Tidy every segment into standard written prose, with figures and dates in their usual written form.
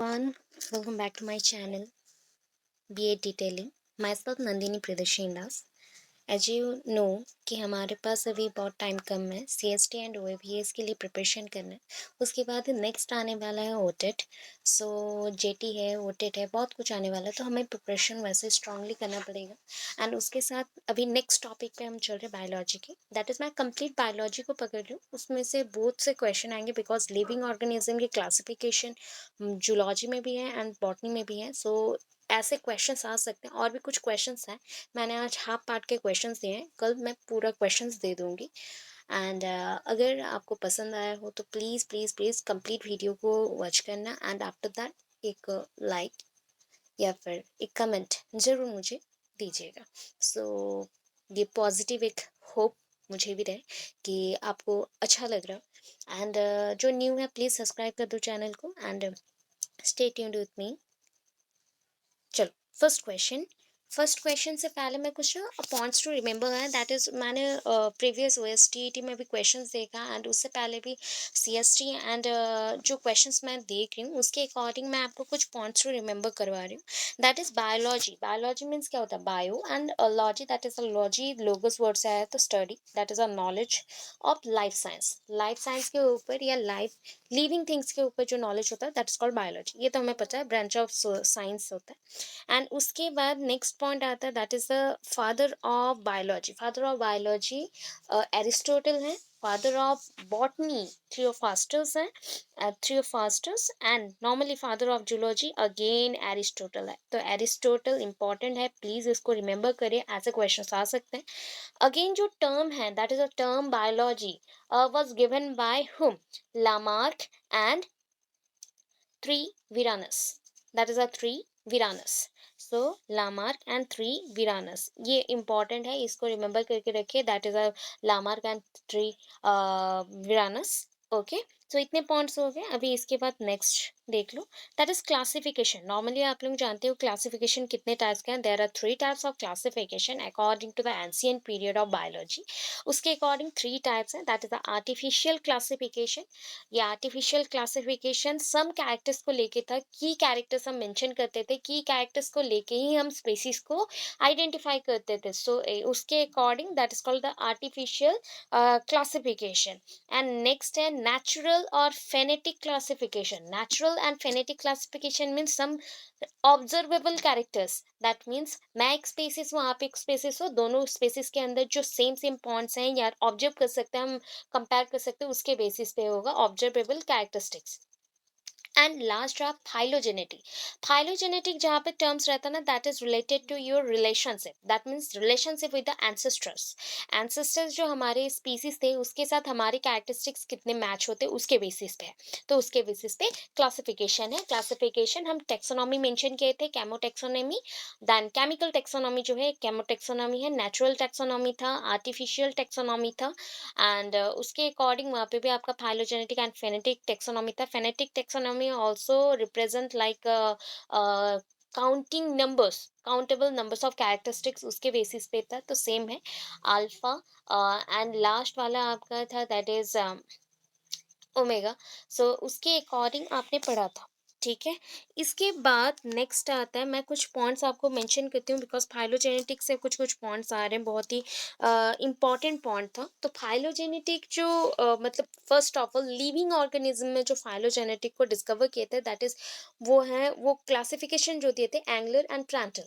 Everyone, welcome back to my channel, BA Detailing. Myself Nandini Priyadarshini Das. As you know कि हमारे पास अभी बहुत time कम है CST and OAPS के लिए प्रिपरेशन करना है। उसके बाद नेक्स्ट आने वाला है OTET। सो JT है, OTET है, बहुत कुछ आने वाला है, तो हमें प्रिपरेशन वैसे स्ट्रांगली करना पड़ेगा। एंड उसके साथ अभी नेक्स्ट टॉपिक पे हम चल रहे बायोलॉजी के। दैट इज़ मैं कंप्लीट बायोलॉजी को पकड़ रही हूँ। उसमें से बहुत से क्वेश्चन आएंगे बिकॉज लिविंग ऑर्गेनिज्म की क्लासिफिकेशन जूलॉजी में भी है एंड बॉटनी में भी है। सो ऐसे क्वेश्चंस आ सकते हैं और भी कुछ क्वेश्चंस हैं। मैंने आज हाफ पार्ट के क्वेश्चंस दिए हैं, कल मैं पूरा क्वेश्चंस दे दूंगी। एंड अगर आपको पसंद आया हो तो please please please complete video को वॉच करना एंड आफ्टर दैट एक लाइक या फिर एक कमेंट ज़रूर मुझे दीजिएगा। सो ये पॉजिटिव एक होप मुझे भी रहे कि आपको अच्छा लग रहा। एंड जो न्यू है प्लीज़ सब्सक्राइब कर दो चैनल को and stay tuned with me. चलो फर्स्ट क्वेश्चन से पहले मैं कुछ पॉइंट्स टू रिमेंबर है। दैट इज मैंने प्रीवियस OSTET में भी क्वेश्चंस देखा एंड उससे पहले भी CST एंड जो क्वेश्चंस मैं देख रही हूँ उसके अकॉर्डिंग मैं आपको कुछ पॉइंट्स टू रिमेंबर करवा रही हूँ। दैट इज बायोलॉजी मीन्स क्या होता है bio and logy, that is a logy logos word से आया तो study, that is a knowledge of life science के ऊपर या लाइफ लिविंग थिंग्स के ऊपर जो नॉलेज होता है दैट इज कॉल्ड बायोलॉजी। ये तो हमें पता है, ब्रांच ऑफ साइंस होता है। एंड उसके बाद नेक्स्ट पॉइंट आता है that is the father of biology. Father of biology Aristotle है। फादर ऑफ बॉटनी थियोफास्टस है, Theophrastus. And normally father of zoology again Aristotle है। तो एरिस्टोटल इंपॉर्टेंट है, प्लीज इसको रिमेंबर करिए, ऐसे क्वेश्चन आ सकते हैं। अगेन जो टर्म है that is a term biology was given by whom, Lamarck and Treviranus. That is a Treviranus. So Lamarck and Treviranus, ये इंपॉर्टेंट है, इसको रिमेंबर करके रखिए। That is a Lamarck and Treviranus. Okay, so इतने points हो गए। अभी इसके बाद नेक्स्ट देख लो, दैट इज क्लासिफिकेशन। नॉर्मली आप लोग जानते हो क्लासिफिकेशन कितने टाइप्स के हैं। There are three types of classification according to the ancient period of biology. उसके अकॉर्डिंग थ्री टाइप्स हैं। That is the artificial classification. ये आर्टिफिशियल क्लासिफिकेशन सम कैरेक्टर्स को लेके था, की कैरेक्टर्स हम मेंशन करते थे, की कैरेक्टर्स को लेके ही हम स्पीसीज को आइडेंटिफाई करते थे। सो उसके according that is called the artificial classification. And next है नेचुरल और phenetic classification. Natural and phenetic classification means some observable characters. That means मैं एक स्पेसिस हूँ, आप एक स्पेसिस हो, दोनों स्पेसिस के अंदर जो सेम सेम पॉइंट्स हैं या ऑब्जर्व कर सकते हैं हम, कंपेयर कर सकते हैं, उसके बेसिस पे होगा ऑब्जर्वेबल कैरेक्टरिस्टिक्स। एंड लास्ट रहा फाइलोजेनेटिक। फाइलोजेनेटिक जहाँ पे टर्म्स रहता है ना, that is related to your relationship. That means relationship with the ancestors. Ancestors जो हमारे स्पीसीज थे उसके साथ हमारे कैरेक्टरिस्टिक्स कितने मैच होते हैं उसके बेसिस पे है। तो उसके बेसिस पे क्लासिफिकेशन है। क्लासिफिकेशन हम टेक्सोनॉमी मेंशन किए थे, केमोटेक्सोनॉमी। देन केमिकल टेक्सोनॉमी जो है केमोटेक्सोनॉमी है, नेचुरल टेक्सोनॉमी था, आर्टिफिशियल टेक्सोनॉमी था। एंड उसके अकॉर्डिंग वहाँ पे भी आपका फाइलोजेनेटिक एंड फेनेटिक टेक्सोनॉमी था। Phonetic taxonomy also represent like counting numbers, countable numbers of characteristics, उसके बेसिस पे था। तो सेम है अल्फा। एंड लास्ट वाला आपका था दैट इज ओमेगा। सो उसके अकॉर्डिंग आपने पढ़ा था, ठीक है। इसके बाद नेक्स्ट आता है, मैं कुछ पॉइंट्स आपको मेंशन करती हूँ बिकॉज फाइलोजेनेटिक से कुछ कुछ पॉइंट्स आ रहे हैं, बहुत ही इंपॉर्टेंट पॉइंट था। तो फाइलोजेनेटिक जो मतलब first of all living organism में जो फाइलोजेनेटिक को डिस्कवर किए थे दैट इज वो क्लासिफिकेशन जो दिए थे Engler and Prantl.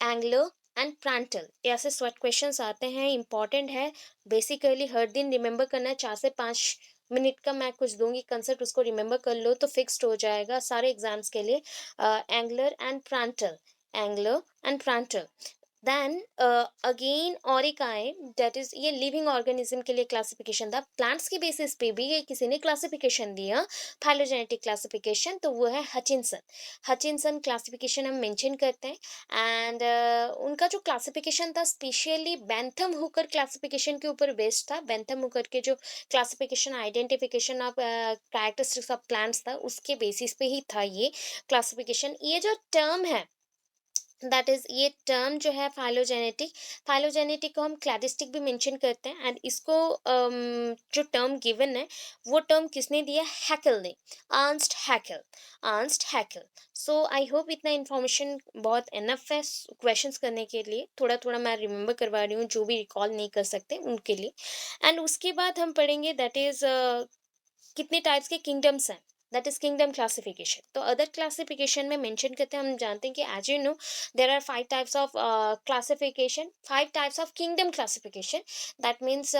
Engler and Prantl, ऐसे स्वट क्वेश्चंस आते हैं, इंपॉर्टेंट है। बेसिकली हर दिन रिमेंबर करना है, 4 से 5 मिनट का मैं कुछ दूंगी कंसेप्ट, उसको रिमेंबर कर लो तो फिक्स्ड हो जाएगा सारे एग्जाम्स के लिए। Engler and Prantl, Engler and Prantl. Then again और एक आए, दैट इज ये लिविंग ऑर्गेनिज्म के लिए क्लासिफिकेशन था। प्लांट्स के बेसिस पे भी ये किसी ने क्लासिफिकेशन दिया फाइलोजेनेटिक क्लासिफिकेशन, तो वो है हचिनसन। हचिनसन क्लासिफिकेशन हम मेंशन करते हैं। एंड उनका जो क्लासिफिकेशन था स्पेशली बेंथम हुकर क्लासिफिकेशन के ऊपर बेस्ड था। बेंथम हुकर के जो classification identification of characteristics of plants था उसके बेसिस पे ही था ये क्लासिफिकेशन। ये जो टर्म है दैट इज ये टर्म जो है फाइलोजेनेटिक, फाइलोजेनेटिक को हम क्लैडिस्टिक भी मेंशन करते हैं, एंड इसको जो टर्म गिवन है वो टर्म किसने दिया? हैकेल ने, Ernst Hückel, Ernst Haeckel. So I hope इतना इन्फॉर्मेशन बहुत इनफ है क्वेश्चंस करने के लिए। थोड़ा थोड़ा मैं रिमेंबर करवा रही हूँ, जो भी रिकॉल नहीं कर सकते उनके लिए। एंड उसके बाद हम पढ़ेंगे दैट इज कितने टाइप्स के किंगडम्स हैं, दैट इज किंगडम क्लासिफिकेशन। तो अदर क्लासिफिकेशन में मेंशन करते हैं, हम जानते हैं कि as you know there are five types of classification, five types of kingdom classification. That means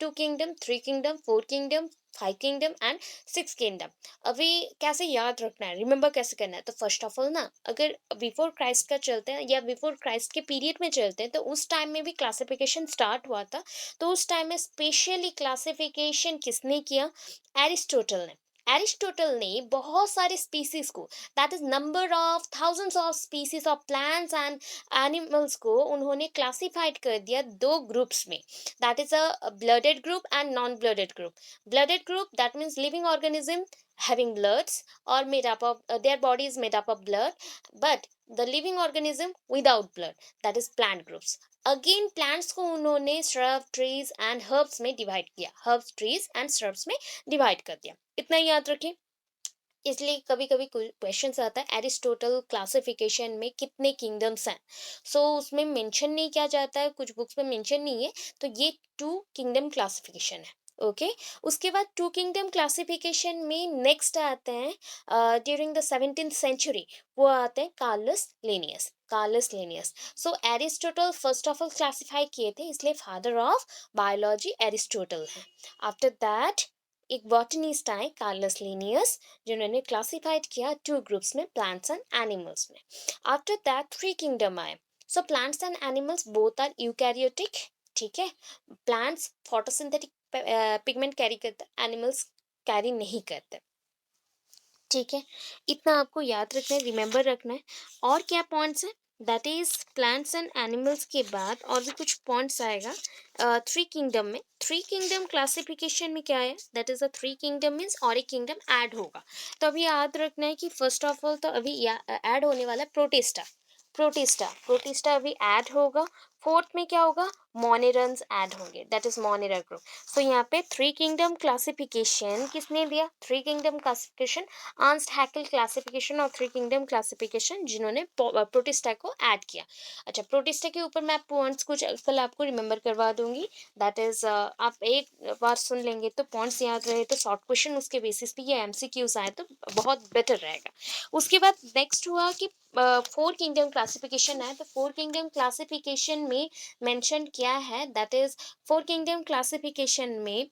two kingdom, three kingdom, four kingdom, five kingdom and six kingdom. अभी कैसे याद रखना है, रिमेंबर कैसे करना है? तो फर्स्ट ऑफ ऑल ना, अगर बिफोर क्राइस्ट का चलते हैं या बिफोर क्राइस्ट के पीरियड में चलते हैं, तो उस टाइम में भी क्लासिफिकेशन स्टार्ट हुआ था। तो उस टाइम में स्पेशली क्लासिफिकेशन किसने किया? एरिस्टोटल ने। एरिस्टोटल ने बहुत सारे स्पीसीज को, that is number of thousands of species of plants and animals को उन्होंने क्लासिफाइड कर दिया दो ग्रुप्स में। That is a blooded group and non blooded group. Blooded group that means living organism having bloods or made up of their body is made up of blood, but the living organism without blood, that is plant groups. Again plants को उन्होंने shrub trees and herbs में divide किया, herbs trees and shrubs में divide कर दिया। इतना ही याद रखें। इसलिए कभी कभी क्वेश्चन आता है एरिस्टोटल क्लासिफिकेशन में कितने किंगडम्स हैं, सो उसमें मेंशन नहीं किया जाता है, कुछ बुक्स में मेंशन नहीं है। तो ये टू किंगडम क्लासिफिकेशन है। ओके उसके बाद टू किंगडम क्लासिफिकेशन में नेक्स्ट आते हैं ड्यूरिंग द 17th सेंचुरी, वो आते हैं Carolus Linnaeus, Carolus Linnaeus. So Aristotle first of all classify किए थे, इसलिए फादर ऑफ बायोलॉजी एरिस्टोटल है। आफ्टर दैट एक बॉटनिस्ट आए कार्लस लिनियस, जिन्होंने क्लासिफाइड किया टू ग्रुप्स में, प्लांट्स एंड एनिमल्स में। आफ्टर दैट थ्री किंगडम आए। So plants and animals both are eukaryotic, ठीक है। प्लांट्स फोटोसिंथेटिक पिगमेंट कैरी करते, एनिमल्स कैरी नहीं करते, ठीक है। इतना आपको याद रखना है, रिमेंबर रखना है। और क्या पॉइंट्स हैं? That is plants and animals के बाद और भी कुछ पॉइंट्स आएगा थ्री किंगडम में। थ्री किंगडम क्लासिफिकेशन में क्या है? That is a three kingdom means और एक किंगडम ऐड होगा। तो अभी याद रखना है कि फर्स्ट ऑफ ऑल तो अभी ऐड होने वाला है प्रोटिस्टा, प्रोटिस्टा, प्रोटिस्टा अभी ऐड होगा। फोर्थ में क्या होगा? मोनेरन्स ऐड होंगे, दैट इज मोनेरा ग्रुप। सो यहाँ पे थ्री किंगडम क्लासिफिकेशन किसने दिया? Three kingdom classification, Ernst Hückel classification और थ्री किंगडम क्लासिफिकेशन, जिन्होंने प्रोटिस्टा को ऐड किया। अच्छा, प्रोटिस्टा के ऊपर मैं पॉइंट्स कुछ कल आपको रिमेंबर करवा दूंगी। दैट इज आप एक बार सुन लेंगे तो पॉइंट्स याद रहे तो शॉर्ट क्वेश्चन उसके बेसिस पे ये एमसीक्यूज आए तो बहुत बेटर रहेगा। उसके बाद नेक्स्ट हुआ कि फोर किंगडम क्लासिफिकेशन है। तो फोर किंगडम क्लासिफिकेशन में मेंशन किया है, that is four kingdom classification में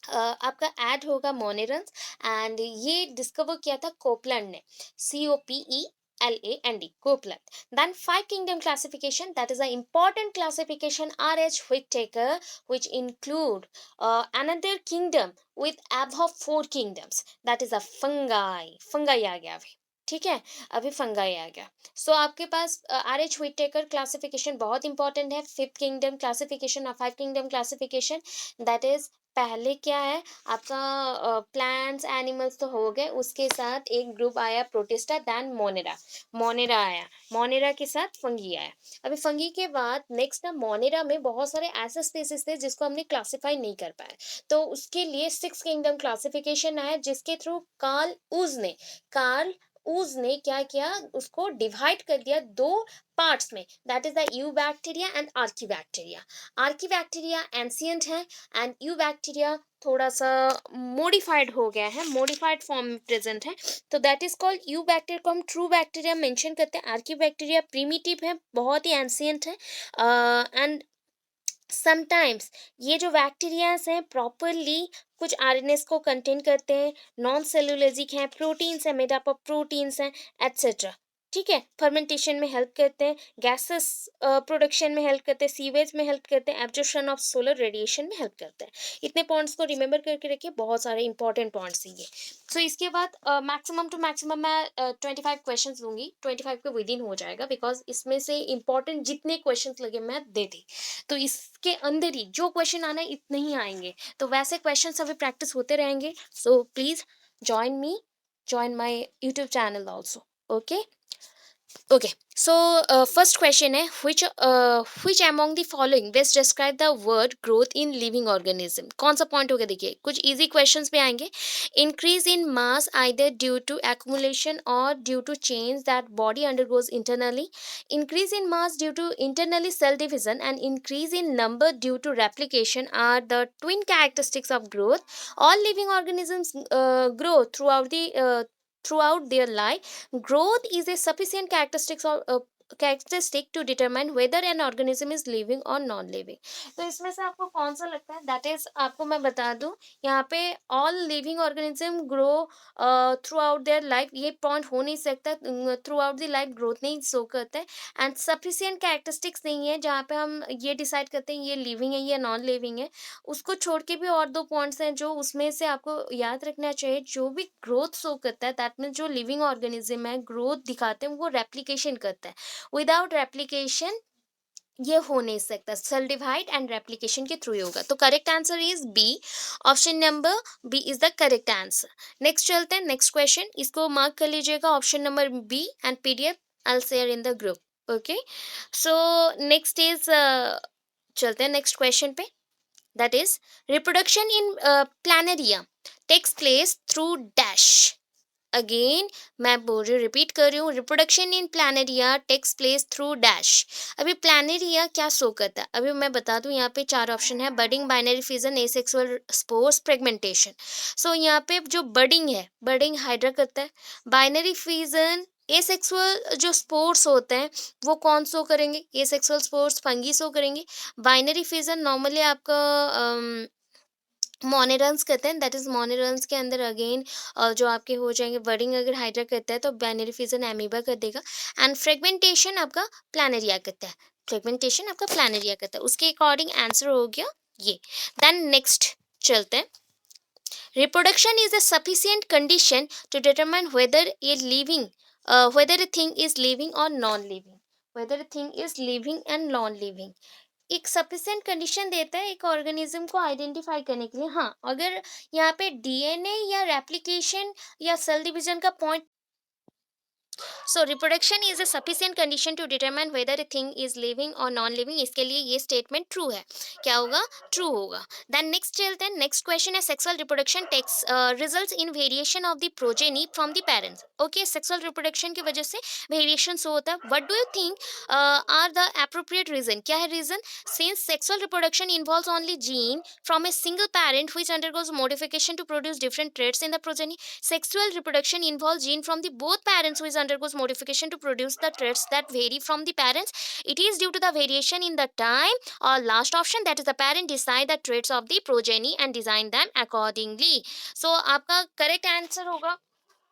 आपका ऐड होगा मोनेरन्स, एंड ये डिस्कवर किया था कोपलैंड ने, COPELAND, Copeland. Then five kingdom classification, that is an important classification, R.H. Whittaker, which include another kingdom with above four kingdoms, that is a fungi, fungi आ गया अभी, ठीक है। अभी फंगाई आ गया। सो आपके पास R.H. Whittaker क्लासिफिकेशन बहुत important है। Fifth kingdom classification और five kingdom classification, that is पहले क्या है आपका प्लांट्स एनिमल्स तो हो गए, उसके साथ एक ग्रुप आया प्रोटिस्टा, दैन मोनेरा, मोनेरा आया, मोनेरा के साथ फंगी आया। अभी फंगी के बाद नेक्स्ट ना मोनेरा में बहुत सारे ऐसे स्पीसीज थे जिसको हमने क्लासिफाई नहीं कर पाए, तो उसके लिए सिक्स किंगडम क्लासिफिकेशन आया, जिसके थ्रू कार्ल ऊज ने क्या किया, उसको डिवाइड कर दिया दो पार्ट्स में, that is the you bacteria and archaebacteria. Archaebacteria ancient है एंड यू बैक्टीरिया थोड़ा सा मॉडिफाइड हो गया है, मॉडिफाइड फॉर्म में प्रेजेंट है, तो that is called you bacteria को हम ट्रू बैक्टीरिया मेंशन करते हैं। आर्कीबैक्टीरिया प्रीमिटिव है, बहुत ही एंशियंट है, एंड समटाइम्स ये जो बैक्टीरियाज हैं प्रॉपरली कुछ आरएनएस को कंटेन करते हैं, नॉन सेलुलोजिक हैं, प्रोटीन्स हैं, मेड अप ऑफ प्रोटीन्स हैं, एटसेट्रा, ठीक है। फर्मेंटेशन में हेल्प करते हैं, गैसेस प्रोडक्शन में हेल्प करते हैं, सीवेज में हेल्प करते हैं, एब्जॉर्प्शन ऑफ सोलर रेडिएशन में हेल्प करते हैं। इतने पॉइंट्स को रिमेंबर करके रखिए, बहुत सारे इंपॉर्टेंट पॉइंट्स हैं ये। सो इसके बाद मैक्सिमम टू मैक्सिमम मैं 25 क्वेश्चन दूंगी, 25 के विद इन हो जाएगा, बिकॉज इसमें से इंपॉर्टेंट जितने क्वेश्चन लगे मैं दे दी, तो इसके अंदर ही जो क्वेश्चन आना है इतने ही आएंगे, तो वैसे क्वेश्चन अभी प्रैक्टिस होते रहेंगे। So please join me, join my YouTube channel also, okay. Okay, so first question है which among the following best describe the word growth in living organism? कौन सा पॉइंट होगा? देखिए कुछ इजी क्वेश्चंस पे आएंगे. Increase in mass either due to accumulation or due to change that body undergoes internally. Increase in mass due to internally cell division and increase in number due to replication are the twin characteristics of growth. All living organisms grow throughout their life. Growth is a sufficient characteristic to determine whether an organism is living or non living. तो इसमें से आपको कौन सा लगता है? That is आपको मैं बता दूं, यहाँ पे all living organism grow through out their life, ये पॉइंट हो नहीं सकता. Through out the life growth नहीं शो करता है. एंड सफिशियंट कैरेक्टरिस्टिक्स नहीं है जहाँ पे हम ये डिसाइड करते हैं ये लिविंग है या नॉन लिविंग है. उसको छोड़ के भी और दो पॉइंट्स हैं जो उसमें से आपको याद रखना चाहिए. जो भी ग्रोथ शो करता है दैट मीन्स जो लिविंग ऑर्गेनिज्म है ग्रोथ दिखाते हैं वो रेप्लिकेशन करता है. विदाउट रेप्लिकेशन ये हो नहीं सकता. सेल डिवाइड एंड रेप्लिकेशन के थ्रू ही होगा. तो correct answer is B. Option number B is the correct answer. Next चलते हैं नेक्स्ट क्वेश्चन. इसको मार्क कर लीजिएगा option number B and PDF I share in the group. Okay, so next is चलते हैं नेक्स्ट क्वेश्चन पे. that is reproduction in planaria takes place through dash. Again मैं बोल रही हूँ, रिपीट कर रही हूँ, reproduction in planaria takes place through dash. अभी प्लानेरिया क्या शो करता है? अभी मैं बता दूँ, यहाँ पे चार ऑप्शन है. Budding, binary fission, asexual spores, fragmentation. So यहाँ पे जो बडिंग है, बडिंग हाइड्रा करता है. बाइनरी फिजन, एसेक्सुअल जो स्पोर्स होते हैं वो कौन शो करेंगे? एसेक्सुअल स्पोर्स फंगी शो करेंगे. बाइनरी फिजन नॉर्मली आपका मोनेरन्स कहते हैं. दैट इज मोनेरन्स के अंदर अगेन जो आपके हो जाएंगे. वर्डिंग अगर हाइड्रा करता है तो बाइनरी फिजन एमीबा कर देगा. एंड फ्रेगमेंटेशन आपका प्लानेरिया करता है. फ्रेगमेंटेशन आपका प्लानेरिया करता है. उसके अकॉर्डिंग आंसर हो गया ये. देन नेक्स्ट चलते हैं. Reproduction is a sufficient condition to determine whether a thing is living or non living. whether a thing is living and non living एक सफिशिएंट कंडीशन देता है एक ऑर्गेनिज्म को आइडेंटिफाई करने के लिए. हाँ, अगर यहाँ पे डीएनए या रेप्लिकेशन या सेल डिवीजन का point. So reproduction is a sufficient condition to determine whether a thing is living और नॉन लिविंग. इसके लिए ये स्टेटमेंट ट्रू है. क्या होगा? ट्रू होगा. देन नेक्स्ट चलते हैं. नेक्स्ट क्वेश्चन है sexual reproduction takes results in variation of the progeny from the parents. Okay, sexual reproduction की वजह से वेरिएशन होता है. What do you think are the appropriate reason? क्या है reason? Since sexual reproduction involves only gene from a single parent which undergoes modification to produce different traits in the progeny. Sexual reproduction involves gene from the both parents which undergoes modification to produce the traits that vary from the parents. It is due to the variation in the time or last option, that is the parent decide the traits of the progeny and design them accordingly. So आपका correct answer होगा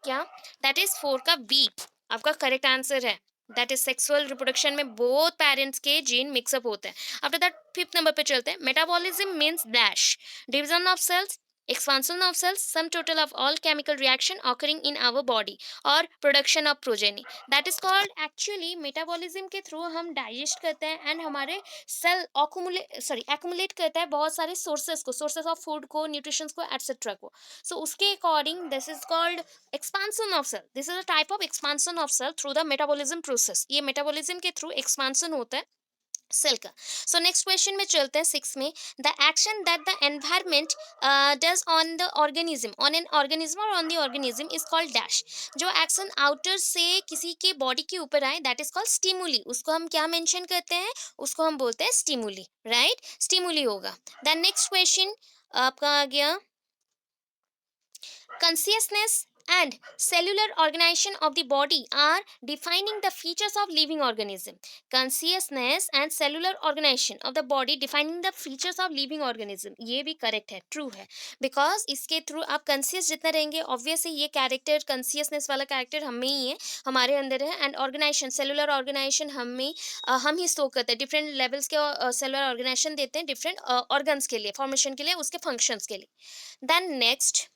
क्या? That is 4 का B आपका correct answer है. That is sexual reproduction में both parents के gene mix up होते हैं. आफ्टर दैट फिफ्थ नंबर पे चलते हैं. Metabolism means dash division of cells, expansion of cells, sum total of all chemical reaction occurring in our body or production of progeny. That is called actually metabolism के through हम digest करते हैं and हमारे cell accumulate करता है बहुत सारे sources को, सोर्सेस ऑफ फूड को, न्यूट्रिशन को, एटसेट्रा को. सो उसके according this is called expansion of cell. This is a type of expansion of cell through the metabolism process. ये मेटाबॉलिज्म के थ्रू एक्सपांसन होता है सेल का. सो नेक्स्ट क्वेश्चन में चलते हैं 6 में. The action that the environment does on the organism, on an organism और on the organism is called dash. जो एक्शन आउटर से किसी के बॉडी के ऊपर आए दैट इज कॉल्ड स्टिमुली. उसको हम क्या मेंशन करते हैं? उसको हम बोलते हैं स्टिमुली. राइट, स्टिमुली होगा. देन नेक्स्ट क्वेश्चन आपका आ गया consciousness and cellular organization of the body are defining the features of living organism. Consciousness and cellular organization of the body defining the features of living organism. ये भी correct है, true है. Because इसके through आप conscious जितना रहेंगे obviously ये character consciousness वाला कैरेक्टर हम में ही है, हमारे अंदर है. एंड ऑर्गेनाइजेशन, सेलुलर ऑर्गेनाइजेशन हम ही स्टोर करते हैं. डिफरेंट लेवल्स के सेलुलर ऑर्गेनाइजेशन देते हैं डिफरेंट ऑर्गन्स के लिए, फॉर्मेशन के लिए, उसके फंक्शंस के लिए. Then next,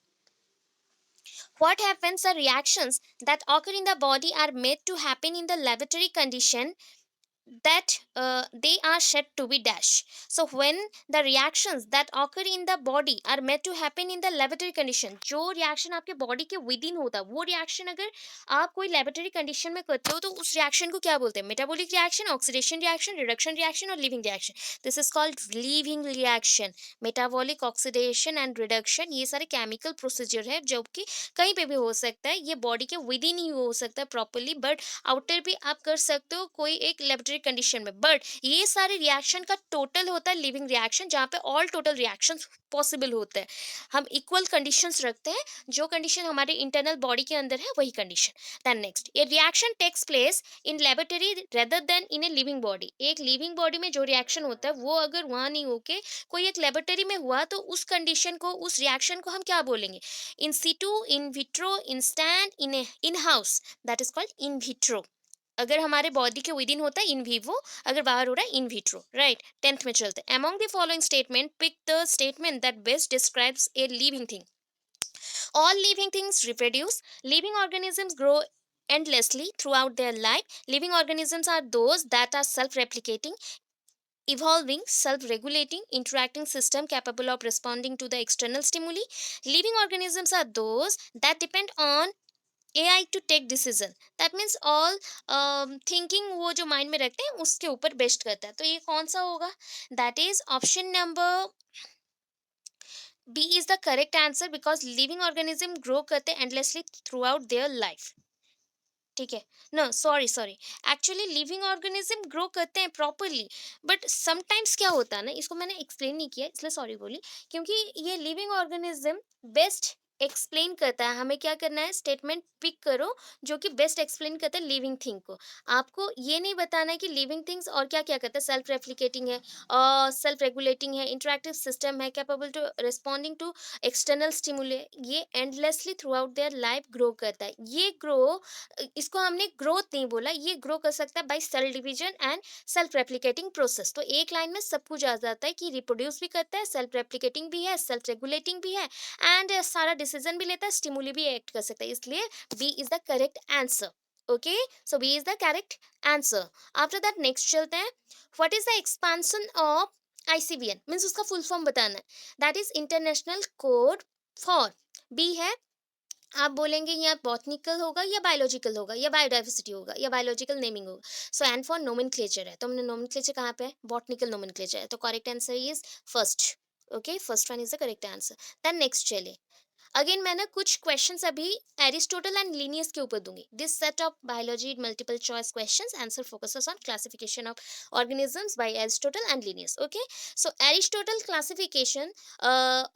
what happens? The reactions that occur in the body are made to happen in the laboratory condition that they are said to be dash. So when the reactions that occur in the body are meant to happen in the laboratory condition, जो reaction आपके body के within होता है वो reaction अगर आप कोई laboratory condition में करते हो तो उस reaction को क्या बोलते हैं? Metabolic reaction, oxidation reaction, reduction reaction और living reaction. This is called living reaction. Metabolic, oxidation and reduction ये सारे chemical procedure है जो कि कहीं पे भी हो सकता है, ये body के within ही हो सकता है properly, but आउटर भी आप कर सकते हो कोई एक लेबोरेटरी कंडीशन में, बट ये सारे रिएक्शन का टोटल होता है लिविंग रिएक्शन, जहाँ पे ऑल टोटल रिएक्शंस पॉसिबल होते हैं। हम इक्वल कंडीशंस रखते हैं, जो कंडीशन हमारे इंटरनल बॉडी के अंदर है वही कंडीशन। देन नेक्स्ट, ये reaction takes place in laboratory rather than in a living body. एक लिविंग बॉडी में जो रिएक्शन होता है वो अगर वहाँ नहीं होके कोई एक लेबोरेटरी में हुआ तो उस कंडीशन को, उस रिएक्शन को हम क्या बोलेंगे? In situ, in vitro, instant, in house, that is called in vitro. अगर हमारे बॉडी के विद इन होता है इन विवो, अगर बाहर हो रहा है इन विट्रो, राइट। 10th में चलते हैं। Among the following statement pick the statement that best describes a living thing. All living things reproduce. Living organisms grow endlessly throughout their life. Living organisms are those that are self-replicating, evolving, self-regulating, interacting system capable of responding to the external stimuli. Living organisms are those that depend on AI to take decision. That means all thinking वो जो mind में रखते हैं उसके ऊपर based करता है। तो ये कौन सा होगा? That is option number B is the correct answer, because living organism grow करते endlessly throughout their life. ठीक है। No, sorry sorry, actually living organism grow करते हैं प्रॉपरली, बट समटाइम्स क्या होता है ना, इसको मैंने एक्सप्लेन नहीं किया इसलिए सॉरी बोली, क्योंकि ये लिविंग ऑर्गेनिज्म बेस्ट एक्सप्लेन करता है। हमें क्या करना है? स्टेटमेंट पिक करो जो कि बेस्ट एक्सप्लेन करता है लिविंग थिंग को। आपको ये नहीं बताना है कि लिविंग थिंग्स और क्या क्या करता है। सेल्फ रेप्लिकेटिंग है और सेल्फ रेगुलेटिंग है, इंटरेक्टिव सिस्टम है, capable to responding to external stimuli, ये endlessly throughout their life grow करता है। ये ग्रो, इसको हमने ग्रोथ नहीं बोला, ये ग्रो कर सकता है by cell division and self replicating process. तो एक लाइन में सब कुछ आ जाता है कि रिप्रोड्यूस भी करता है, सेल्फ रेप्लिकेटिंग भी है, सेल्फ रेगुलेटिंग भी है, एंड सारा डिसीजन भी लेता है, स्टिमुली भी एक्ट कर सकता है। इसलिए B is the correct answer. Okay, so B is the correct answer. After that next चलते हैं। What is the expansion of ICVN? Means उसका फुल फॉर्म बताना है। That is international code for, B है, आप बोलेंगे यहाँ बॉटनिकल होगा या बायोलॉजिकल होगा या बायोडाइवर्सिटी होगा या बायोलॉजिकल नेमिंग होगा। सो एंड फॉर नोमेनक्लेचर है, तो हमने नोमेनक्लेचर कहाँ पे है? बॉटनिकल नोमेनक्लेचर है, तो correct answer is first. Okay, first one is the correct answer. Then next चलिए। अगेन मैं ना कुछ क्वेश्चंस अभी एरिस्टोटल एंड लीनियस के ऊपर दूंगी। This set of biology multiple choice questions, answer focuses on classification of organisms by Aristotle and Linnaeus. Okay, so Aristotle classification,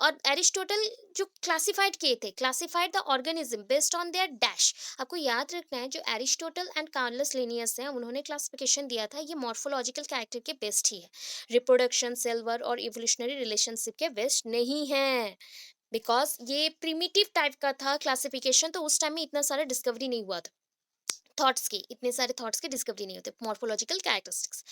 और Aristotle जो क्लासिफाइड किए थे, classified the organism based on their dash. आपको याद रखना है जो एरिस्टोटल एंड कार्लस लीनियस है उन्होंने क्लासिफिकेशन दिया था, ये मॉर्फोलॉजिकल कैरेक्टर के बेस्ट ही है, रिप्रोडक्शन, सेलवर और इवोल्यूशनरी रिलेशनशिप के बेस्ट नहीं है। बिकॉज ये प्रिमिटिव टाइप का था क्लासिफिकेशन, तो उस टाइम में इतना सारा डिस्कवरी नहीं हुआ था थॉट्स की, इतने सारे थॉट्स की डिस्कवरी नहीं होते। Morphological characteristics,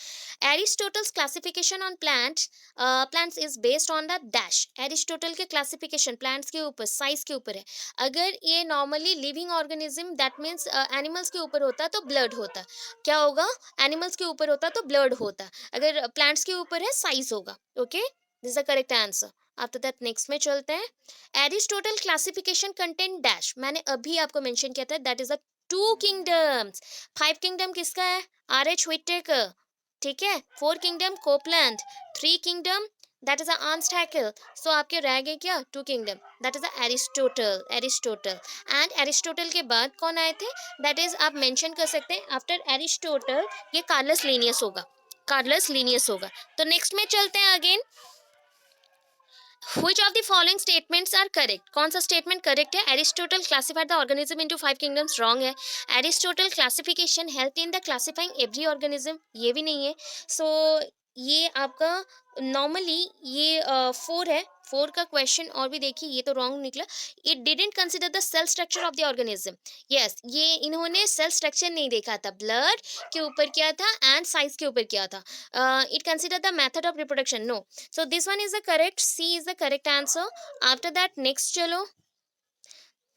Aristotle's classification on plants, plants is based on the dash. Aristotle के क्लासिफिकेशन प्लांट्स के ऊपर, साइज के ऊपर है। अगर ये normally living organism that means animals के ऊपर होता तो ब्लड होता, क्या होगा? एनिमल्स के ऊपर होता तो ब्लड होता, अगर प्लांट्स के ऊपर है साइज होगा। Okay, this is the correct answer. After that next में चलते हैं। एरिस्टोटल क्लासिफिकेशन कंटेंट डैश, मैंने अभी आपको मेंशन किया था, that is the two kingdoms. Five kingdom किसका है? आर एच व्हिटेकर, ठीक है। Four kingdom Copeland, three kingdom that is Ernst Haeckel. So आपके रह गए क्या? Two kingdom, that is Aristotle. Aristotle and Aristotle के बाद कौन आए थे? दैट इज आप मेंशन कर सकते हैं आफ्टर एरिस्टोटल ये कार्लस लीनियस होगा, कार्लस लीनियस होगा। तो नेक्स्ट में चलते हैं again. Which of the following statements are correct? कौन सा स्टेटमेंट करेक्ट है? Aristotle classified the organism into five kingdoms, wrong है। Aristotle classification help in the classifying every organism, ये भी नहीं है। सो ये आपका नॉर्मली ये फोर है, फोर का क्वेश्चन और भी देखिए, ये तो रॉन्ग निकला। It didn't consider the cell structure of the organism. Yes, ये इन्होंने सेल स्ट्रक्चर नहीं देखा था, ब्लड के ऊपर किया था एंड साइज के ऊपर किया था। It consider the method of reproduction, no. So this one is the correct, C is the correct answer. After that next चलो,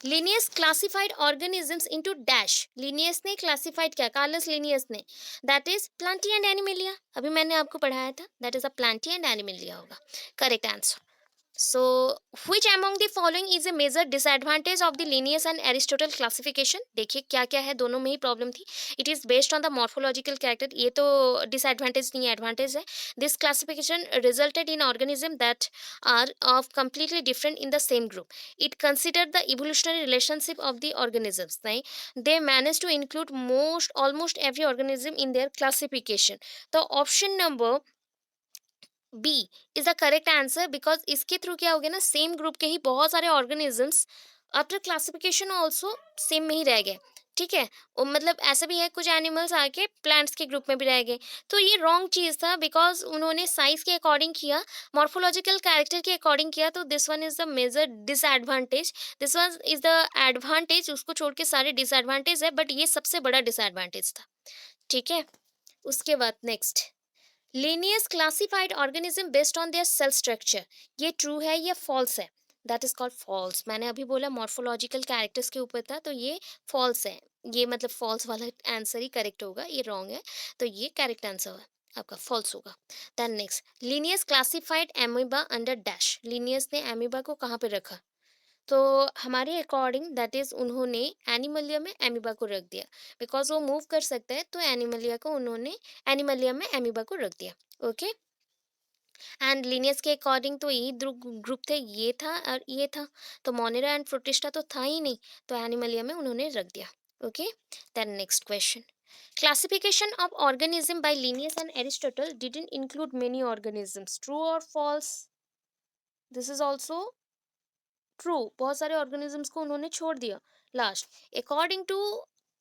Linnaeus classified organisms into dash. Linnaeus ने क्लासिफाइड किया, कार्लस लिनियस ने, that is Plantae and Animalia. अभी मैंने आपको पढ़ाया था, that is a Plantae and Animalia होगा correct answer. So, which among the following is a major disadvantage of the Linnaeus and Aristotle classification? देखिए क्या क्या है, दोनों में ही प्रॉब्लम थी। It is based on the morphological character, ये तो disadvantage नहीं एडवांटेज है। This classification resulted in organisms that are of completely different in the same group. It considered the evolutionary relationship of the organisms, नहीं, they managed to include most almost every organism in their classification. तो option number B is the correct answer, because इसके through क्या हो गया ना, same group के ही बहुत सारे organisms after classification also same में ही रह गए। ठीक है, और मतलब ऐसा भी है कुछ एनिमल्स आके प्लांट्स के ग्रुप में भी रह गए। तो ये रॉन्ग चीज़ था, बिकॉज उन्होंने साइज के अकॉर्डिंग किया, मॉर्फोलॉजिकल कैरेक्टर के अकॉर्डिंग किया। तो this one is the major disadvantage, this one is the advantage, उसको छोड़ के सारे डिसएडवांटेज है, बट ये सबसे बड़ा डिसएडवांटेज था। ठीक है, उसके बाद next, Linnaeus classified organism based on their cell structure, ये ट्रू है या फॉल्स है? That is called false. मैंने अभी बोला मॉर्फोलॉजिकल कैरेक्टर्स के ऊपर था, तो ये फॉल्स है। ये मतलब फॉल्स वाला आंसर ही करेक्ट होगा, ये रॉन्ग है, तो ये करेक्ट आंसर है आपका, फॉल्स होगा। Then next, Linnaeus classified amoeba under dash. Linnaeus ने एमीबा को कहाँ पे रखा? तो हमारे अकॉर्डिंग दैट इज उन्होंने एनिमलिया में एमीबा को रख दिया, बिकॉज वो मूव कर सकता है, तो एनिमलिया को उन्होंने एनिमलिया में एमीबा को रख दिया। ओके, एंड लिनियस के अकॉर्डिंग तो यही ग्रुप थे, ये था और ये था, तो मोनेरा एंड प्रोटिस्टा तो था ही नहीं, तो एनिमलिया में उन्होंने रख दिया। Okay, then next question, classification of organism by Linnaeus and Aristotle didn't include many organisms, true और false? This is also true, बहुत सारे ऑर्गेनिजम्स को उन्होंने छोड़ दिया। Last, according to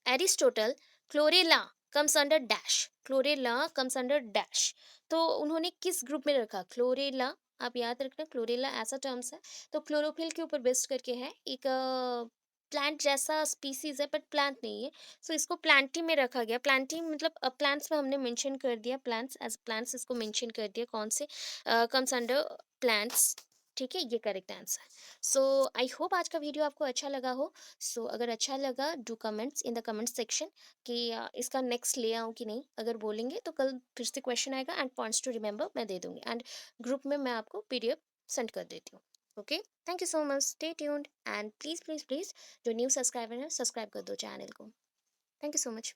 Aristotle, Chlorella comes under dash. Chlorella comes under dash, तो उन्होंने किस ग्रुप में रखा क्लोरेला? आप याद रखना, क्लोरेला ऐसा टर्म्स है, तो क्लोरोफिल के ऊपर बेस्ड करके है, एक प्लांट जैसा स्पीसीज है, बट प्लांट नहीं है। सो इसको प्लांटी में रखा गया। प्लांटी मतलब प्लांट्स में हमने मेंशन कर दिया, प्लांट्स एज प्लांट्स इसको मेंशन कर दिया, कौन से कम्स अंडर प्लांट्स। ठीक है, ये correct answer. So I hope आज का वीडियो आपको अच्छा लगा हो। सो अगर अच्छा लगा, do comments in the comment section कि इसका नेक्स्ट ले आऊँ कि नहीं। अगर बोलेंगे तो कल फिर से क्वेश्चन आएगा, एंड पॉइंट्स टू रिमेंबर मैं दे दूंगी, एंड ग्रुप में मैं आपको पीडीएफ सेंड कर देती हूँ। Okay, thank you so much, stay tuned, and please please please जो न्यू सब्सक्राइबर है, सब्सक्राइब कर दो चैनल को। Thank you so much.